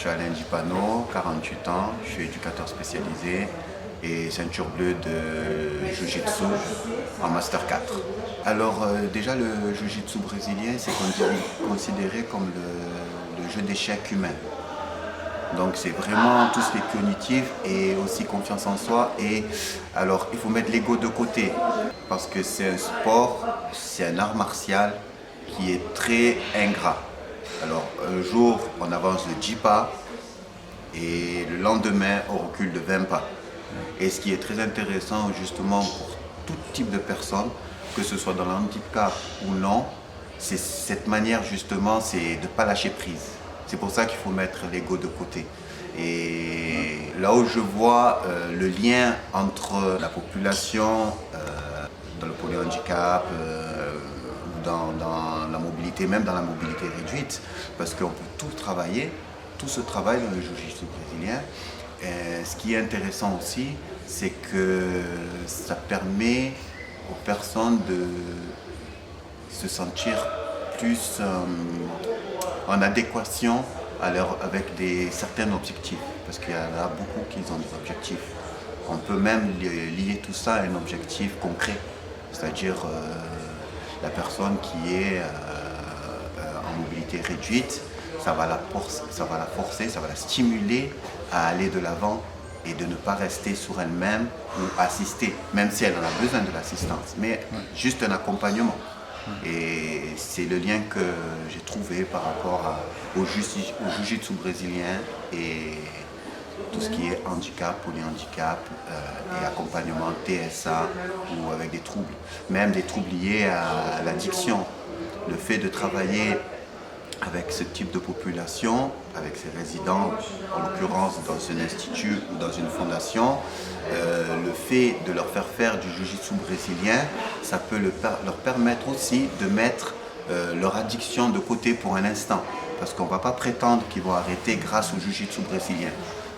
Je suis Alain Dipano, 48 ans, je suis éducateur spécialisé et ceinture bleue de Jiu-Jitsu en Master 4. Alors déjà le Jiu-Jitsu brésilien c'est considéré comme le jeu d'échecs humain. Donc c'est vraiment tout ce qui est cognitif et aussi confiance en soi. Et alors il faut mettre l'ego de côté parce que c'est un sport, c'est un art martial qui est très ingrat. Alors un jour on avance de 10 pas et le lendemain on recule de 20 pas. Et ce qui est très intéressant justement pour tout type de personnes, que ce soit dans le handicap ou non, c'est cette manière justement, c'est de ne pas lâcher prise. C'est pour ça qu'il faut mettre l'ego de côté. Et là où je vois le lien entre la population dans le polyhandicap, dans la mobilité, même dans la mobilité réduite, parce qu'on peut tout travailler, tout se travaille dans le jiu-jitsu brésilien. Et ce qui est intéressant aussi, c'est que ça permet aux personnes de se sentir plus en adéquation avec certains objectifs, parce qu'il y en a beaucoup qui ont des objectifs. On peut même lier tout ça à un objectif concret, c'est-à-dire la personne qui est en mobilité réduite, ça va la forcer, ça va la stimuler à aller de l'avant et de ne pas rester sur elle-même ou assister, même si elle en a besoin de l'assistance, mais juste un accompagnement. Et c'est le lien que j'ai trouvé par rapport au jiu-jitsu brésilien et tout ce qui est handicap, polyhandicap et accompagnement TSA ou avec des troubles, même des troubles liés à l'addiction. Le fait de travailler avec ce type de population, avec ses résidents, en l'occurrence dans un institut ou dans une fondation, le fait de leur faire du jiu-jitsu brésilien, ça peut leur permettre aussi de mettre leur addiction de côté pour un instant. Parce qu'on ne va pas prétendre qu'ils vont arrêter grâce au jiu-jitsu brésilien.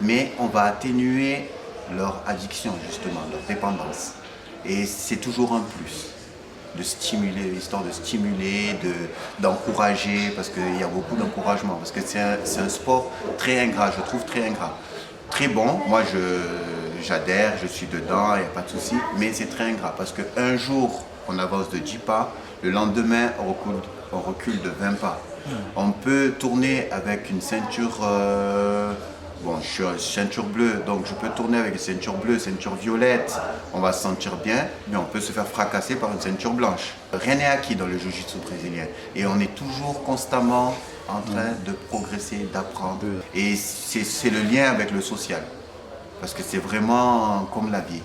Mais on va atténuer leur addiction justement, leur dépendance. Et c'est toujours un plus. De stimuler, histoire de stimuler, d'encourager, parce qu'il y a beaucoup d'encouragement, parce que c'est un sport très ingrat, je trouve très ingrat. Très bon, moi j'adhère, je suis dedans, il n'y a pas de souci, mais c'est très ingrat, parce qu'un jour on avance de 10 pas, le lendemain on recule de 20 pas. On peut tourner avec une ceinture, bon je suis ceinture bleue, donc je peux tourner avec une ceinture bleue, ceinture violette, on va se sentir bien, mais on peut se faire fracasser par une ceinture blanche. Rien n'est acquis dans le jiu-jitsu brésilien et on est toujours constamment en train de progresser, d'apprendre. Et c'est le lien avec le social, parce que c'est vraiment comme la vie.